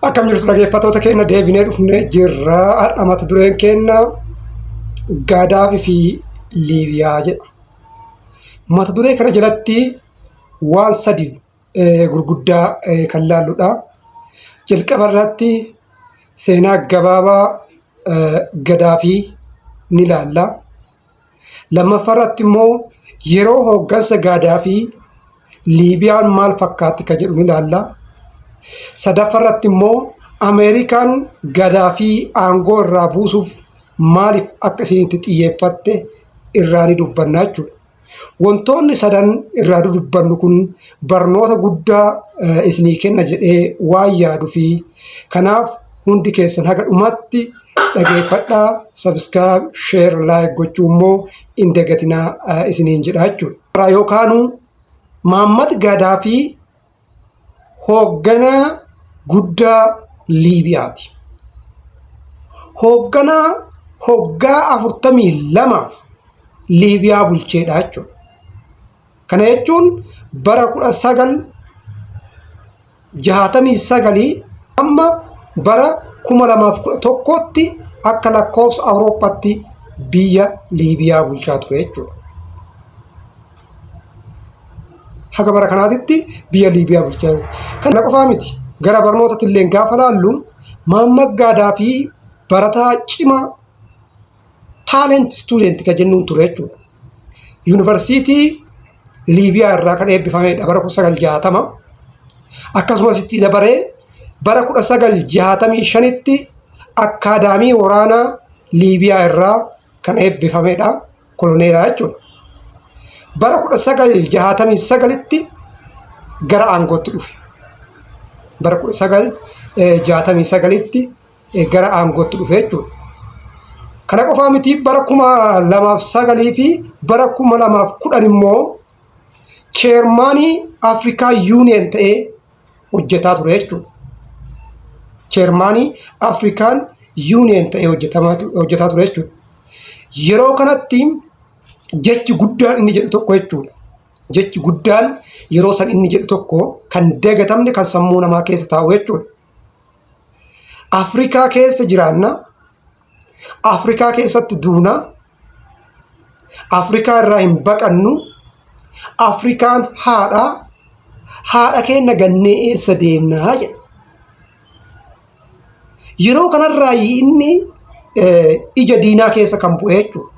Akkam jirtu dhaggeeffattoota keenya deebinee dhufnee jirra. Har'a mata dureen keenya Gaadaafii fi Liibiyaa jedha. Mata duree kana jalatti waan sadi gurguddaa kan laalludha. Jalqaba irratti seenaa gabaabaa Gaadaafii ni laalla. Lammaffaa irratti immoo yeroo hooggansa Gaadaafii Liibiyaan maal fakkaatti kan jedhu ni laalla. Sadaffaa irratti immoo Ameerikaan Gaadaafii aangoo irraa buusuuf maaliif akka isinitti xiyyeeffatte irraa ni dubbanna jechuudha. Wantoonni sadan irraa dubbannu kun barnoota guddaa isinii kenna jedhee waan yaaduu fi kanaaf hundi keessan haga dhumatti dhageeffadhaa, subscribe, share, like gochuu immoo hin dagatinaa isiniin jedha jechuudha. Yookaanuu Muhammad Gaadaafii hoogganaa guddaa Liibiyaati. Hoogganaa hoggaa 42 Liibiyaa bulcheedha jechuudha. Kana jechuun bara 1969 amma bara 2011tti akka lakkoofsa Awurooppaatti biyya Liibiyaa bulchaa ture jechuudha. Haga bara kanaatitti biyya Liibiyaa bulchaa ture. Kana qofaa miti. Gara barnootatti illee gaafa laallu Muhammad Gaadaafii barataa cimaa talent student kan jennuun ture jechuudha. Yuunivarsiitii Liibiyaa irraa kan eebbifamedha bara 1960. Akkasumas itti dabaree bara 1965tti akkaadaamii waraanaa Liibiyaa irraa kan eebbifamedha koloneelaa jechuudha. Bara 1969tti gara aangootti dhufe. Bara 1969tti gara aangootti dhufe jechuudha. Kana qofaa miti bara 2009 fi bara 2010 immoo chairmaanii Afrikaa Union ta'ee hojjetaa ture jechuudha. Chairmaanii Afrikaan Union ta'ee hojjetaa ture jechuudha. Yeroo kanatti jechi guddaan inni jedhu tokko jechuudha. Jechi guddaan yeroo san inni jedhu tokko kan dagatamne kan sammuu namaa keessa taa'u jechuudha. Afrikaa keessa jiraanna. Afrikaa keessatti duuna. Afrikaa irraa hin baqannu. Afrikaan haadha. Haadha keenya gannee eessa deemnaa jedha. Yeroo kanarraa inni ija diinaa keessa kan bu'e jechuudha.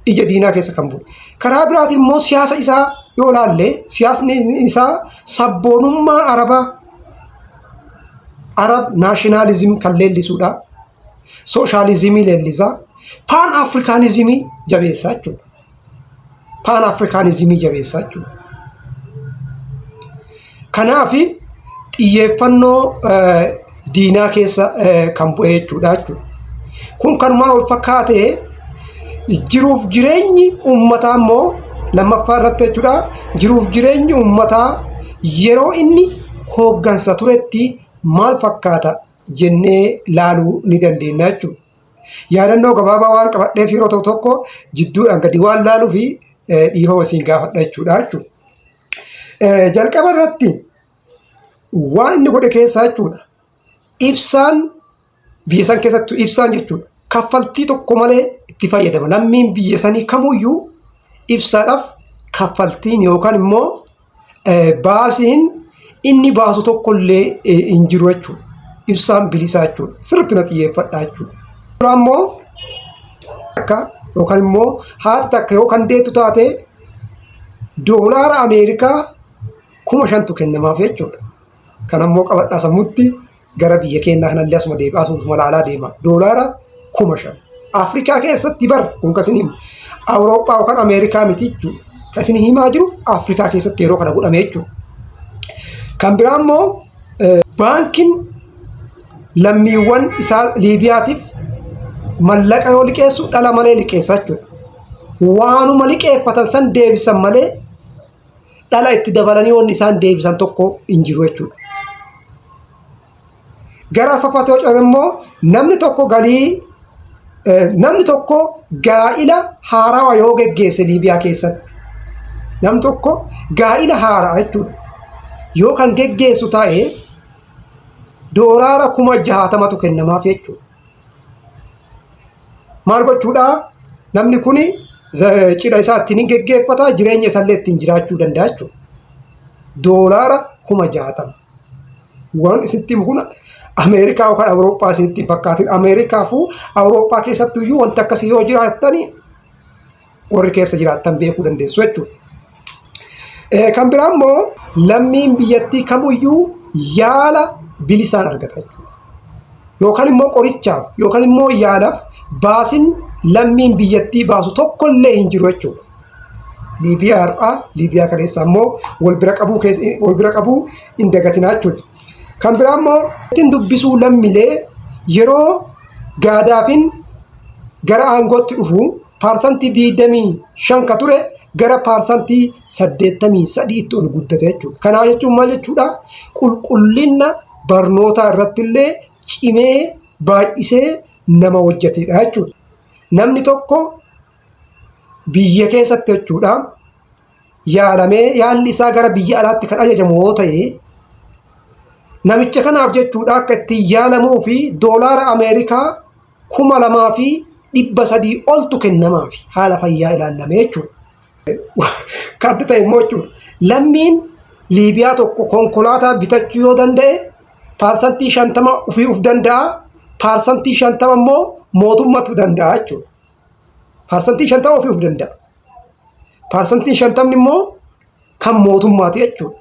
Ija diinaa keessa kan bu'e. Karaa biraatiin immoo siyaasa isaa yoo ilaalle siyaasni isaa sabboonummaa Arab naashinaalizim kan leellisuudha. Sooshaalizimii leellisa. Paan Afrikaanizimii jabeessaa jechuudha. Paan Afrikaanizimii jabeessaa jechuudha. Kanaaf xiyyeeffannoo diinaa keessa kan bu'e jechuudha. Kun kanumaan wal fakkaatee jiruuf jireenyi uummataa immoo lammaffaa irratti jechuudha. Jiruuf jireenyi uummataa yeroo inni hooggansa turetti maal fakkaata jennee laaluu ni dandeenya jechuudha. Yaadannoo gabaabaa waan qabadheef yeroo tokko jidduudhaan gadi waan laaluu fi dhiifama isin gaafadha jechuudha. Jalqaba irratti waan inni godhe keessaa jechuudha. Ibsaan biyya san keessattuu ibsaan jechuudha. Kaffaltii tokko malee itti fayyadama. Lammiin biyya sanii kamuyyuu ibsaadhaaf kaffaltiin yookaan immoo baasiin inni baasu tokkollee hin jiru jechuudha. Ibsaan bilisaa jechuudha. Sirriitti na xiyyeeffadhaa jechuudha. Duraan immoo akka yookaan immoo haati takka yookaan deettu taate doolaara Ameerikaa 5,000 kennamaaf jechuudha. Kana immoo qabadhaa sammuutti gara biyya keenyaa kanallee asuma deebi'aasuuf malaalaa deema. Doolaara 5,000. Afrikaa keessatti bar kun kasin himu. Awurooppaa yookaan Ameerikaa miti jechuudha. Kasin himaa jiru Afrikaa keessatti yeroo kana godhame jechuudha. Kan biraa immoo baankiin lammiiwwan isaa Liibiyaatiif mallaqa yoo liqeessu dhala malee liqeessa jechuudha. Waanuma liqeeffatan san deebisan malee dhala itti dabalanii wanni isaan deebisan tokko hin jiru jechuudha. Gara afaffaatti yoo ce'an immoo namni tokko gaa'ila haarawaa yoo geggeesse Liibiyaa keessatti namni tokko gaa'ila haaraa jechuudha. yoo kan geggeessu ta'e doolaara 60,000tu kennamaaf jechuudha. Maal gochuudha? Namni kun cidha isaa ittiin geggeeffata, jireenya isaallee ittiin jiraachuu danda'a jechuudha. Doolaara 60,000. Waan isinitti kun Ameerikaa yookaan Awurooppaa isinitti fakkaatin. Ameerikaa fi Awurooppaa keessatti iyyuu wanti akkasii yoo jiraatan warri keessa jiraatan beekuu dandeessu jechuudha. Kan biraa immoo lammiin biyyattii kamuyyuu yaala bilisaan argata jechuudha. Yookaan immoo qorichaaf yookaan immoo yaalaaf baasin lammiin biyyattii baasu tokkollee hin jiru jechuudha. Liibiyaa har'aa, Liibiyaa kaleessa immoo wal bira qabuu hin dagatinaa jechuudha. Kan biraa immoo ittiin dubbisuu lammiilee yeroo Gaadaafin gara aangootti dhufu parsantii 25 ka ture gara parsantii 83 ol guddate jechuudha. Kanaaf jechuun maal jechuudha? Qulqullina barnootaa irratti illee cimee baay'isee nama hojjetedha jechuudha. Namni tokko biyya keessatti jechuudha yaalamee yaalli isaa gara biyya alaatti kan ajajamu yoo ta'e namicha kanaaf jechuudha akka ittiin yaalamuu fi doolaara Ameerikaa 2,300 oltu kennamaaf haala fayyaa ilaallamee jechuudha. Kan ta'e immoo jechuudha lammiin Liibiyaa tokko konkolaataa bitachuu yoo danda'e parsantii 50 ofii uf danda'a, parsantii 50 immoo mootummaatu danda'a jechuudha. Parsantii 50 ofii uf danda'a. Parsantii 50 immoo kan mootummaati jechuudha.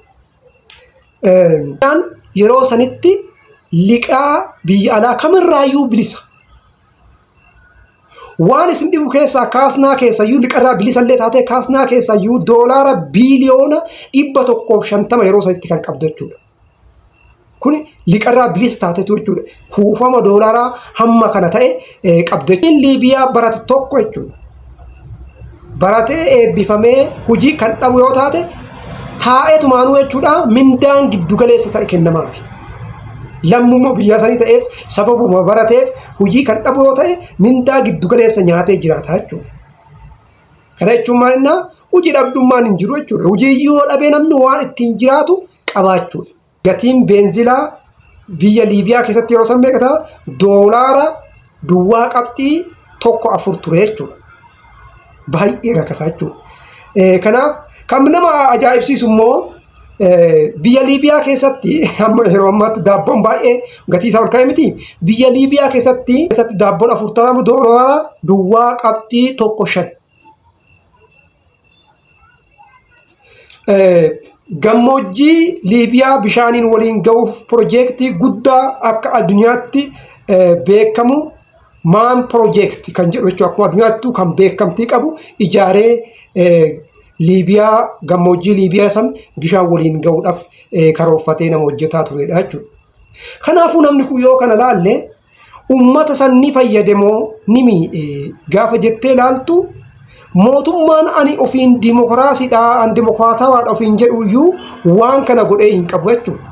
Yeroo sanitti liqaa biyya alaa kamirraayyuu bilisa. Waan isin dhibu keessaa kaasnaa keessayyuu liqarraa bilisallee taatee kaasnaa keessayyuu doolaara biiliyoona 150 yeroo sanitti kan qabdu jechuudha. Kun liqarraa bilisa taatetu jechuudha. Kuufama doolaaraa hamma kana ta'e qabdu. Liibiyaa barate tokko jechuudha. Baratee eebbifamee hojii kan dhabu yoo taate taa'eetumaanuu jechuudha mindaan giddu galeessa ta'e kennamaaf. Lammummaa biyya sanii ta'eef sababuma barateef hojii kan dhabu yoo ta'e mindaa giddu galeessa nyaatee jiraata jechuudha. Kana jechuun maalinaa hojii dhabdummaan hin jiru jechuudha. Hojii yoo dhabee namni waan ittiin jiraatu qabaachuudha. Gatiin beenzilaa biyya Liibiyaa keessatti yeroo san meeqataa doolaara duwwaa qabxii 1.4 ture jechuudha. Baay'ee rakkasaa jechuudha. Kanaaf kan nama ajaa'ibsiisu immoo biyya Liibiyaa keessatti yeroo ammaatti daabboon baay'ee gatii isaa ol ka'e miti. Biyya Liibiyaa keessatti daabboon 40 doolaara duwwaa qabxii 1.5. Gammoojjii Liibiyaa bishaaniin waliin ga'uuf piroojeektii guddaa akka addunyaatti beekamu maan piroojeektii kan jedhu jechuudha. Akkuma addunyaattuu kan beekamtii qabu ijaaree Liibiyaa gammoojjii Liibiyaa san bishaan waliin ga'uudhaaf karoorfatee nama hojjetaa turedha jechuudha. Kanaafuu namni kun yoo kana laalle uummata san ni fayyadamoo ni miidhe gaafa jettee ilaaltu mootummaan ani ofiin dimokiraasiidha an dimokiraatawaadha ofiin jedhuyyuu waan kana godhee hin qabu jechuudha.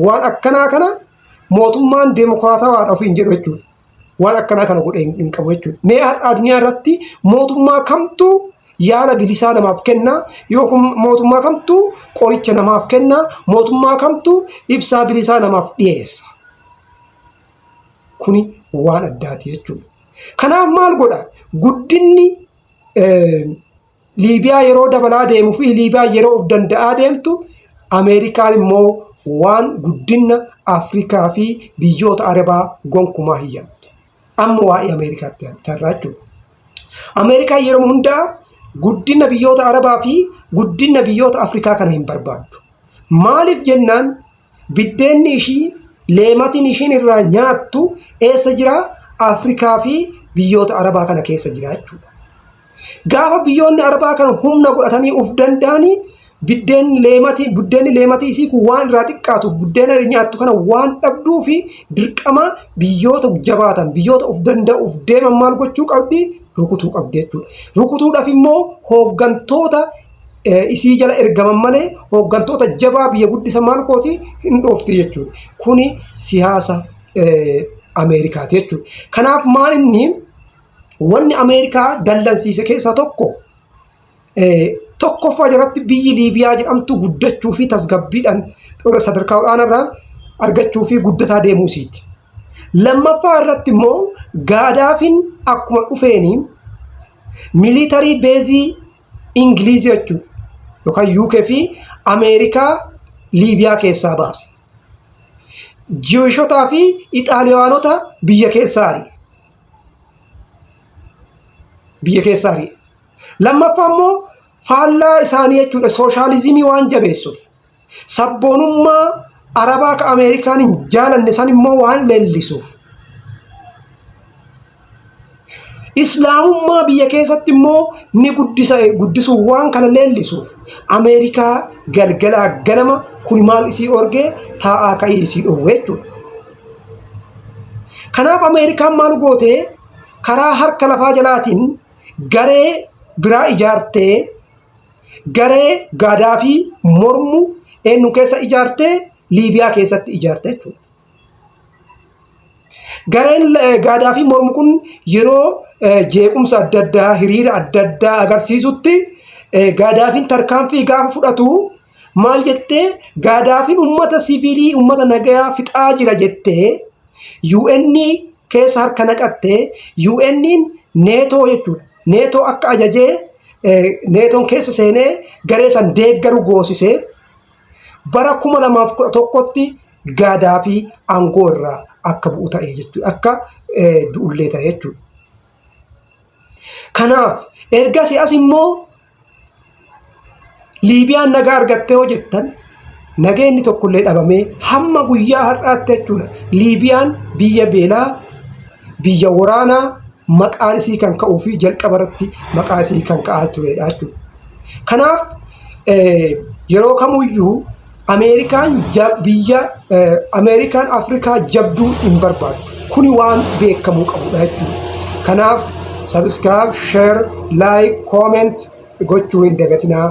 Waan akkanaa kana mootummaan dimokiraatawaadha ofiin jedhu jechuudha. Waan akkanaa kana godhee hin qabu jechuudha. Mee addunyaa irratti mootummaa kamtu yaala bilisaa namaaf kenna yookiin mootummaa kamtu qoricha namaaf kenna, mootummaa kamtu ibsaa bilisaa namaaf dhiyeessa. Kuni waan addaati jechuudha. Kanaaf maal godha? Guddinni Liibiyaa yeroo dabalaa deemuu fi Liibiyaa yeroo of danda'aa deemtu Ameerikaan immoo waan guddina Afrikaa fi biyyoota Arabaa gonkumaa hin yaaddu. Amma waa'ee Ameerikaatti tarraa jechuudha. Ameerikaan yeroo hundaa guddina biyyoota Arabaa fi guddina biyyoota Afrikaa kana hin barbaaddu. Maaliif jennaan biddeenni ishii leematiin ishiin irraa nyaattu eessa jira? Afrikaa fi biyyoota Arabaa kana keessa jira jechuudha. Gaafa biyyoonni Arabaa kana humna godhatanii of danda'anii biddeenni leematii isii kun waan irraa xiqqaatuuf buddeena nyaattu kana waan dhabduu fi dirqama biyyoota jabaatan biyyoota of danda'uuf deeman maal gochuu qabdi? Rukutuu qabdi jechuudha. Rukutuudhaaf immoo hooggantoota isii jala ergaman malee hooggantoota jabaa biyya guddisa maal kooti hin dhoofti jechuudha. Kuni siyaasa Ameerikaati jechuudha. Kanaaf maal inni wanni Ameerikaa dallansiise keessaa tokko tokkoffaa jalatti biyyi Liibiyaa jedhamtu guddachuu fi tasgabbiidhaan sadarkaa olaanaarraa argachuu fi guddataa deemuusiiti. Lammaffaa irratti immoo Gaadaafiin akkuma dhufeeni militarii beezii Ingiliiz jechuudha yookaan UK fi Ameerikaa Liibiyaa keessaa baase. Jiwishotaa fi Ixaaliyaanota biyya keessaa ari'e. Lammaffaa immoo faallaa isaanii jechuudha sooshaalizimii waan jabeessuuf sabboonummaa Arabaa ka Ameerikaan hin jaalanne san immoo waan leellisuuf Islaamummaa biyya keessatti immoo ni guddisuu waan kana leellisuuf Ameerikaa galgalaa ganama kun maal isii orgee taa'aa ka'ii isii dhoowwe jechuudha. Kanaaf Ameerikaan maal gootee karaa harka lafaa jalaatiin garee biraa ijaartee garee Gaadaafii mormu eenyu keessa ijaartee Liibiyaa keessatti ijaarte jechuudha. Gareen Gaadaafii mormu kun yeroo jeequmsa adda addaa hiriira adda addaa agarsiisutti Gaadaafiin tarkaanfii gaafa fudhatu maal jettee Gaadaafiin uummata siviilii uummata nagayaa fixaa jira jettee UN keessa harka naqattee UN neetoo jechuudha. Neetoo akka ajajee neetoon keessa seenee garee san deeggaru goosisee bara 2011tti Gaadaafii aangoo irraa akka bu'u ta'e jechuudha. Akka du'ullee ta'e jechuudha. Kanaaf ergasii as immoo Liibiyaan nagaa argattee hojjettan nageenyi tokkollee dhabamee hamma guyyaa har'aatti jechuudha. Liibiyaan biyya beelaa biyya waraanaa maqaan isii kan ka'uu fi jalqaba irratti maqaa isii kan ka'aa turedha jechuudha. Kanaaf yeroo kamuyyuu Ameerikaan Afrikaa jabduu hin barbaadu. Kuni waan beekamuu qabudha jechuudha. Kanaaf subscribe, share, like, comment gochuu hin dagatinaa.